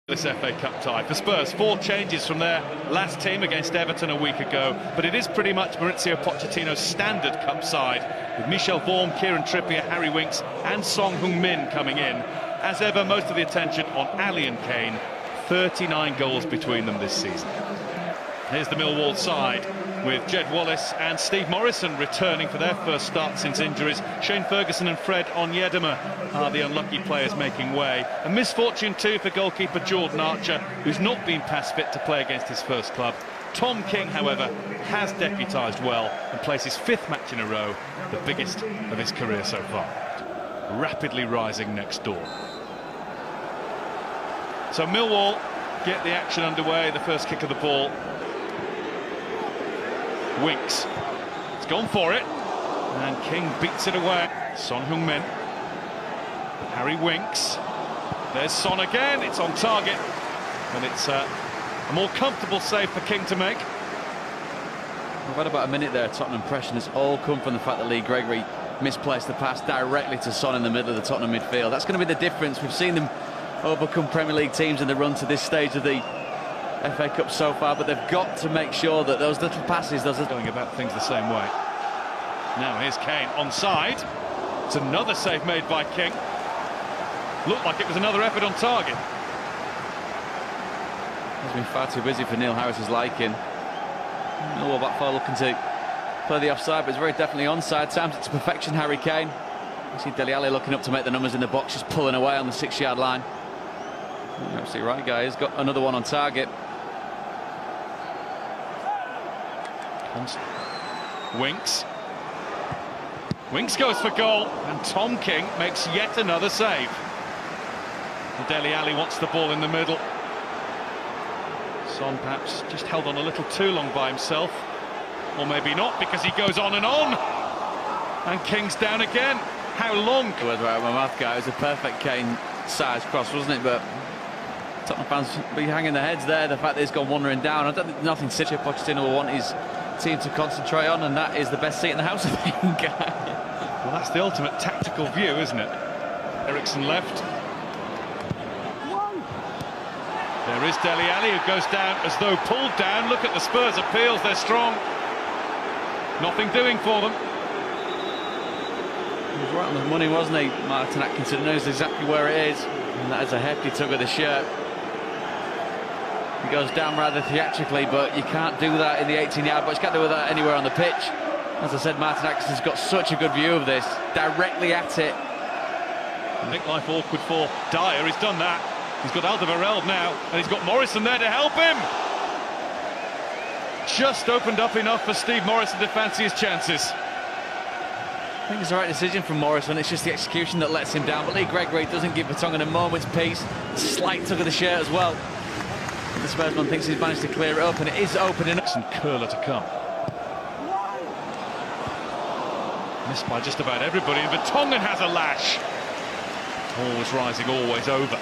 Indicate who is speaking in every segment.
Speaker 1: This FA Cup tie. For Spurs, 4 changes from their last team against Everton a week ago, but it is pretty much Mauricio Pochettino's standard cup side, with Michel Vorm, Kieran Trippier, Harry Winks and Son Heung-min coming in. As ever, most of the attention on Alli and Kane. 39 goals between them this season. Here's the Millwall side, with Jed Wallace and Steve Morrison returning for their first start since injuries. Shane Ferguson and Fred Onyedema are the unlucky players making way. A misfortune too for goalkeeper Jordan Archer, who's not been past fit to play against his first club. Tom King, however, has deputised well and plays his 5th match in a row, the biggest of his career so far. Rapidly rising next door. So Millwall get the action underway, the first kick of the ball. Winks, it's gone for it, and King beats it away. Son Heung-min, Harry Winks, there's Son again, it's on target, and it's a more comfortable save for King to make.
Speaker 2: We've had about a minute there. Tottenham impression has all come from the fact that Lee Gregory misplaced the pass directly to Son in the middle of the Tottenham midfield. That's going to be the difference. We've seen them overcome Premier League teams in the run to this stage of the FA Cup so far, but they've got to make sure that those little passes, those are
Speaker 1: going about things the same way. Now here's Kane onside. It's another save made by King. Looked like it was another effort on target.
Speaker 2: He's been far too busy for Neil Harris's liking. Millwall back four looking to play the offside, but it's very definitely onside. Times it to perfection, Harry Kane. You see Dele looking up to make the numbers in the box, just pulling away on the 6-yard line. You're absolutely right, guys. Got another one on target.
Speaker 1: Winks. Winks goes for goal, and Tom King makes yet another save. Dele Alli wants the ball in the middle. Son perhaps just held on a little too long by himself, or maybe not, because he goes on, and King's down again. How long?
Speaker 2: Whether out of my mouth, guy, it was a perfect Kane-sized cross, wasn't it? But Tottenham fans be hanging their heads there. The fact that he's gone wandering down, I don't think nothing Pochettino will want his team to concentrate on, and that is the best seat in the house, I think.
Speaker 1: Well, that's the ultimate tactical view, isn't it? Eriksen left. There is Dele Alli, who goes down as though pulled down. Look at the Spurs appeals, they're strong. Nothing doing for them.
Speaker 2: He was right on the money, wasn't he? Martin Atkinson knows exactly where it is, and that is a hefty tug of the shirt. He goes down rather theatrically, but you can't do that in the 18-yard box. You can't do that anywhere on the pitch. As I said, Martin Atkinson's got such a good view of this, directly at it.
Speaker 1: Make life awkward for Dyer. He's done that. He's got Alderweireld now, and he's got Morrison there to help him. Just opened up enough for Steve Morrison to fancy his chances.
Speaker 2: I think it's the right decision from Morrison. It's just the execution that lets him down. But Lee Gregory doesn't give Vertonghen a moment's peace. Slight tug of the shirt as well. The Spursman thinks he's managed to clear it up, and it is open enough.
Speaker 1: And curler to come. Missed by just about everybody, and Vertonghen has a lash. Always rising, always over.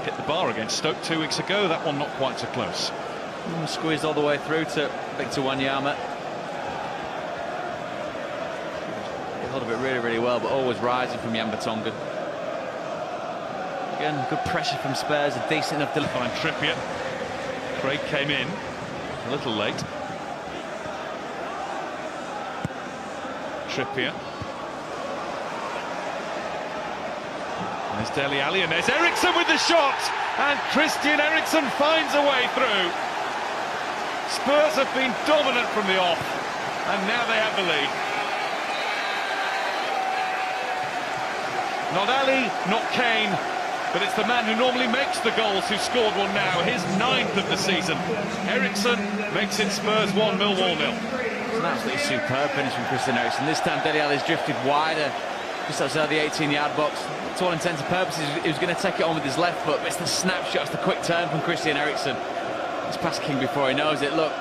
Speaker 1: Hit the bar against Stoke 2 weeks ago. That one not quite so close.
Speaker 2: Squeezed all the way through to Victor Wanyama. He held it really, really well, but always rising from Jan Vertonghen. Again, good pressure from Spurs, a decent enough to
Speaker 1: find Trippier. Craig came in a little late. Trippier. There's Dele Alli, and there's Eriksen with the shot, and Christian Eriksen finds a way through. Spurs have been dominant from the off, and now they have the lead. Not Alli, not Kane, but it's the man who normally makes the goals who scored one now, his 9th of the season. Eriksen makes it Spurs 1, Millwall 0.
Speaker 2: It's an absolutely superb finish from Christian Eriksen. This time Dele Alli's drifted wider, just outside the 18-yard box. To all intents and purposes, he was going to take it on with his left foot, but it's the snapshot, it's the quick turn from Christian Eriksen. It's past King before he knows it. Look,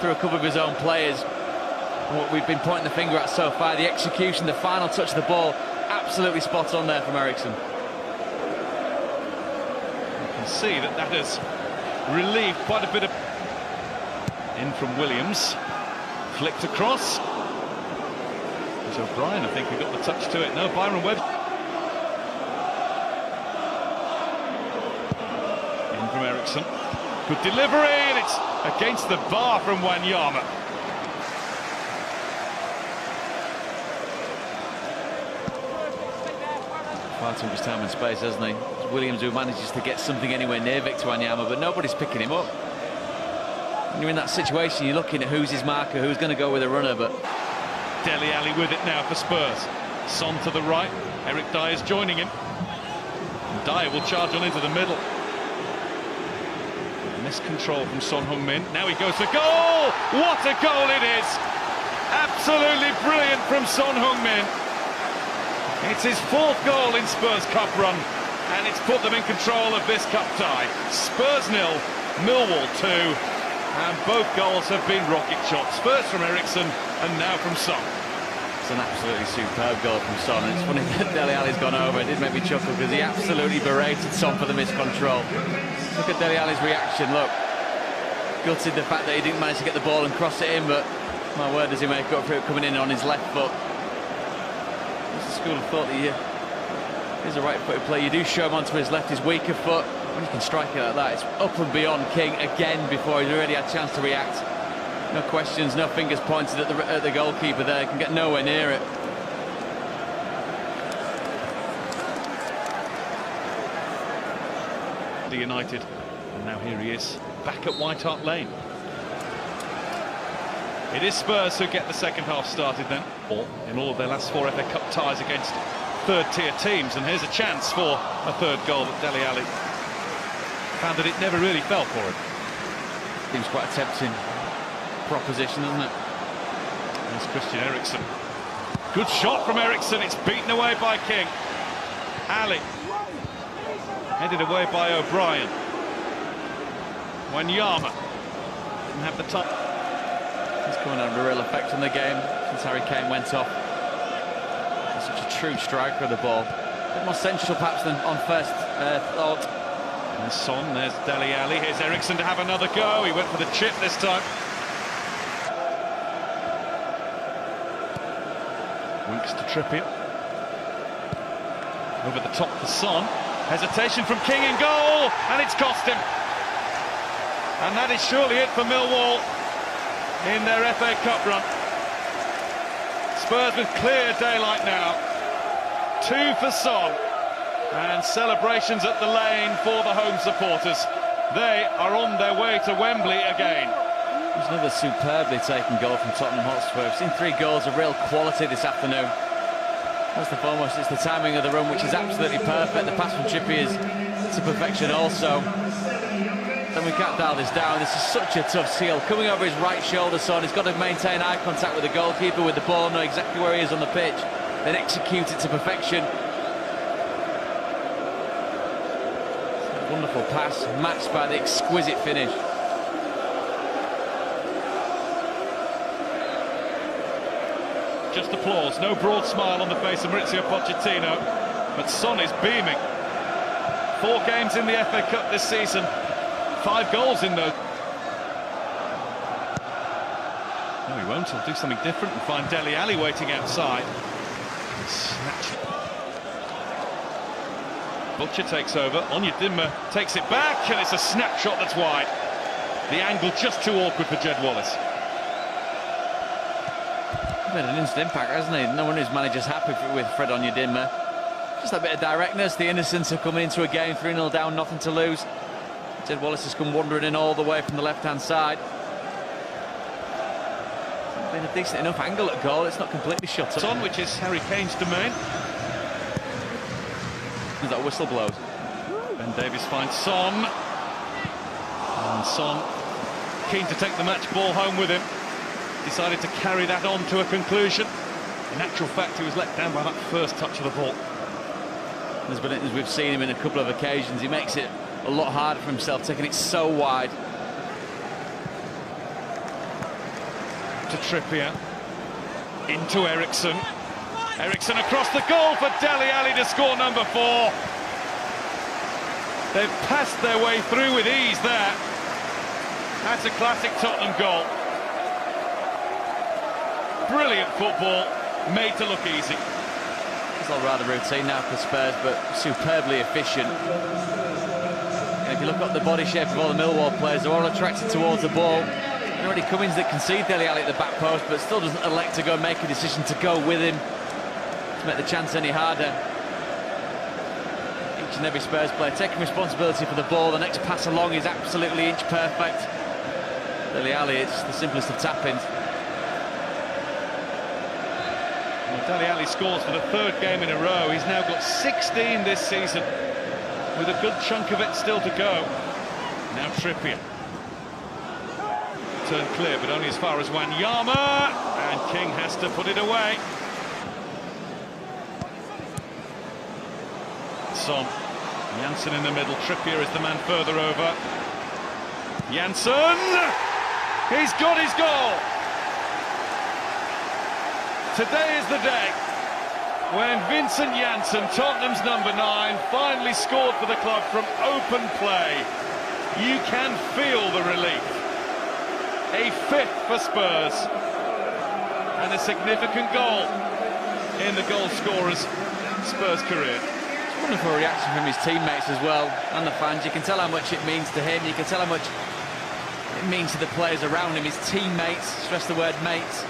Speaker 2: through a couple of his own players, what we've been pointing the finger at so far, the execution, the final touch of the ball, absolutely spot on there from Eriksen.
Speaker 1: You can see that has relieved quite a bit of... In from Williams, flicked across. There's O'Brien, I think, who got the touch to it. No, Byron Webb. Eriksen. Good delivery, and it's against the bar from Wanyama.
Speaker 2: Far too much time and space, hasn't he? It's Williams who manages to get something anywhere near Victor Wanyama, but nobody's picking him up. When you're in that situation, you're looking at who's his marker, who's going to go with a runner, but...
Speaker 1: Dele Alli with it now for Spurs. Son to the right, Eric Dyer's joining him. And Dyer will charge on into the middle. Miscontrol from Son Heung-min. Now he goes for goal! What a goal it is! Absolutely brilliant from Son Heung-min. It's his 4th goal in Spurs Cup run, and it's put them in control of this cup tie. Spurs 0, Millwall 2, and both goals have been rocket shots. First from Eriksen, and now from Son.
Speaker 2: It's an absolutely superb goal from Son, and it's funny that Dele Alli's gone over. It did make me chuckle because he absolutely berated Son for the miscontrol. Look at Dele Alli's reaction, look. Gutted the fact that he didn't manage to get the ball and cross it in, but my word, does he make up for it coming in on his left foot. There's a school of thought that he's a right-footed player. You do show him onto his left, his weaker foot. When you can strike it like that, it's up and beyond King again before he's already had a chance to react. No questions, no fingers pointed at the goalkeeper there. He can get nowhere near it.
Speaker 1: The United, and now here he is, back at White Hart Lane. It is Spurs who get the second half started then. In all of their last 4 FA Cup ties against third-tier teams, and here's a chance for a 3rd goal that Dele Alli found that it never really fell for him.
Speaker 2: Seems quite a tempting proposition, doesn't it?
Speaker 1: There's Christian Eriksen. Good shot from Eriksen, it's beaten away by King. Alli. Headed away by O'Brien. Wanyama didn't have the time.
Speaker 2: He's coming out of a real effect on the game since Harry Kane went off. He's such a true striker of the ball. A bit more sensual perhaps than on first thought.
Speaker 1: There's Son, there's Dele Alli. Here's Eriksen to have another go. He went for the chip this time. Winks to Trippier. Over the top for Son. Hesitation from King in goal, and it's cost him. And that is surely it for Millwall in their FA Cup run. Spurs with clear daylight now. 2 for Son. And celebrations at the lane for the home supporters. They are on their way to Wembley again.
Speaker 2: There's another superbly taken goal from Tottenham Hotspur. We've seen 3 goals of real quality this afternoon. First and foremost, it's the timing of the run, which is absolutely perfect. The pass from Trippier is to perfection also. Then we can't dial this down. This is such a tough seal. Coming over his right shoulder, Son. He's got to maintain eye contact with the goalkeeper, with the ball, know exactly where he is on the pitch, then execute it to perfection. Wonderful pass, matched by the exquisite finish.
Speaker 1: Just applause, no broad smile on the face of Maurizio Pochettino, but Son is beaming. 4 games in the FA Cup this season, 5 goals in those. No, he won't. He'll do something different and find Dele Alli waiting outside. Snatch it. Butcher takes over. Onyedinma takes it back, and it's a snapshot that's wide. The angle just too awkward for Jed Wallace.
Speaker 2: He's made an instant impact, hasn't he? No one whose manager's happy with Fred Onyedinma. Just a bit of directness, the innocence of coming into a game 3-0 down, nothing to lose. Jed Wallace has come wandering in all the way from the left-hand side. It's been a decent enough angle at goal. It's not completely shut up.
Speaker 1: On, which is Harry Kane's domain.
Speaker 2: As that whistle blows.
Speaker 1: Ben Davies finds Son. And Son, keen to take the match ball home with him, decided to carry that on to a conclusion. In actual fact, he was let down by that first touch of the ball.
Speaker 2: As we've seen him in a couple of occasions, he makes it a lot harder for himself, taking it so wide.
Speaker 1: To Trippier. Into Eriksen. Eriksen across the goal for Dele Alli to score number 4. They've passed their way through with ease there. That's a classic Tottenham goal. Brilliant football, made to look easy.
Speaker 2: It's all rather routine now for Spurs, but superbly efficient. And if you look at the body shape of all the Millwall players, they're all attracted towards the ball. And already Cummings that concede dele alli at the back post, but still doesn't elect to go and make a decision to go with him to make the chance any harder. Each and every Spurs player taking responsibility for the ball. The next pass along is absolutely inch perfect. Dele alli, it's the simplest of tap-ins.
Speaker 1: Well, Dele alli scores for the third game in a row. He's now got 16 this season, with a good chunk of it still to go. Now Trippier. Turn clear, but only as far as Wanyama, and King has to put it away. Son, Janssen in the middle, Trippier is the man further over. Janssen, he's got his goal. Today is the day when Vincent Janssen, Tottenham's number 9, finally scored for the club from open play. You can feel the relief. A 5th for Spurs, and a significant goal in the goal scorer's Spurs career.
Speaker 2: Wonderful reaction from his teammates as well, and the fans. You can tell how much it means to him. You can tell how much it means to the players around him, his teammates. Stress the word mates.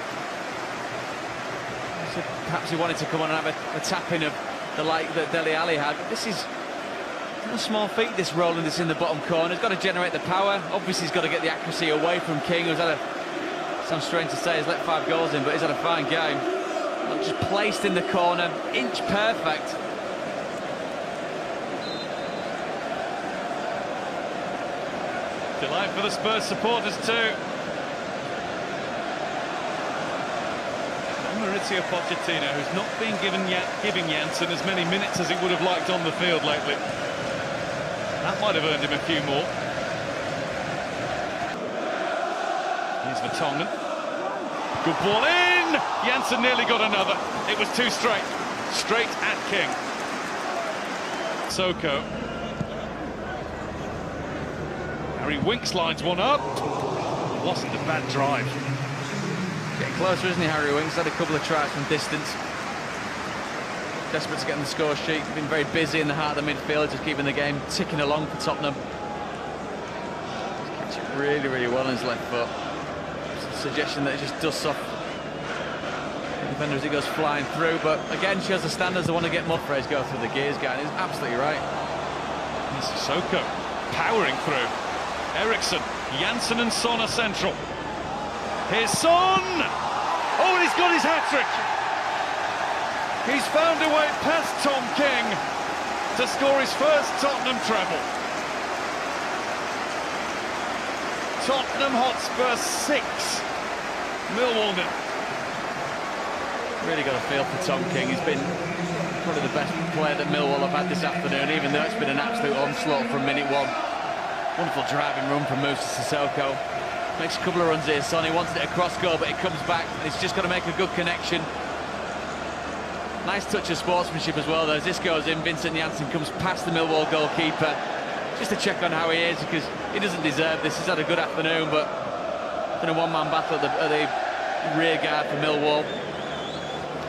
Speaker 2: So perhaps he wanted to come on and have a tap-in of the like that Dele alli had. But this is a small feat, this rolling this in the bottom corner. He's got to generate the power. Obviously, he's got to get the accuracy away from King, who's had sounds strange to say, he's let 5 goals in, but he's had a fine game. Not just placed in the corner, inch perfect.
Speaker 1: Delight for the Spurs supporters too. Maurizio Pochettino, who's not been giving Janssen as many minutes as he would have liked on the field lately. That might have earned him a few more. Here's Vertonghen. Good ball in! Janssen nearly got another. It was too straight. Straight at King. Soko. Harry Winks lines one up. Wasn't a bad drive.
Speaker 2: Getting closer, isn't he, Harry Winks? Had a couple of tries from distance. Desperate to get on the score sheet. Been very busy in the heart of the midfield, just keeping the game ticking along for Tottenham. Catch it really, really well on his left foot. Suggestion that it just dusts off the defender as he goes flying through. But again, she has the standards. They want to get Muffrey's go through the gears, guy. He's absolutely right.
Speaker 1: Here's Soko powering through. Eriksson, Janssen and Son are central. Here's Son! Oh, and he's got his hat-trick! He's found a way past Tom King to score his first Tottenham treble. Tottenham Hotspur 6, Millwall 0.
Speaker 2: Really got a feel for Tom King. He's been probably the best player that Millwall have had this afternoon, even though it's been an absolute onslaught from minute 1. Wonderful driving run from Moussa Sissoko. Makes a couple of runs here, Son. He wanted it across goal, but it comes back, and he's just got to make a good connection. Nice touch of sportsmanship as well, though. As this goes in, Vincent Janssen comes past the Millwall goalkeeper, just to check on how he is, because he doesn't deserve this. He's had a good afternoon, but been a one-man battle at the rear guard for Millwall.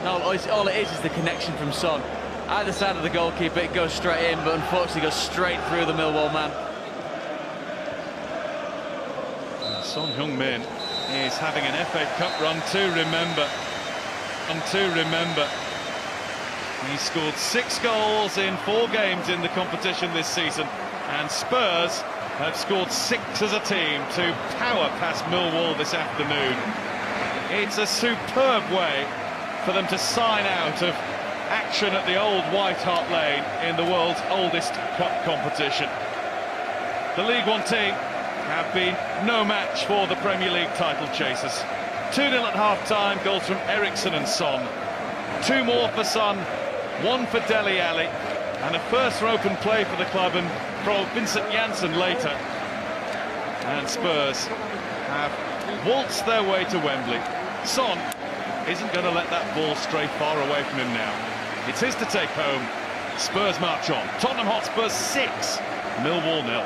Speaker 2: No, all it is the connection from Son. Either side of the goalkeeper, it goes straight in, but unfortunately goes straight through the Millwall man.
Speaker 1: Son Heung-min is having an FA Cup run to remember. He scored 6 goals in 4 games in the competition this season, and Spurs have scored 6 as a team to power past Millwall this afternoon. It's a superb way for them to sign out of action at the old White Hart Lane in the world's oldest cup competition. The League One team have been no match for the Premier League title chasers. 2-0 at half-time, goals from Eriksson and Son. 2 more for Son, 1 for Dele alli, and a first for open play for the club and for Vincent Janssen later. And Spurs have waltzed their way to Wembley. Son isn't going to let that ball stray far away from him now. It's his to take home. Spurs march on. Tottenham Hotspur 6, Millwall 0.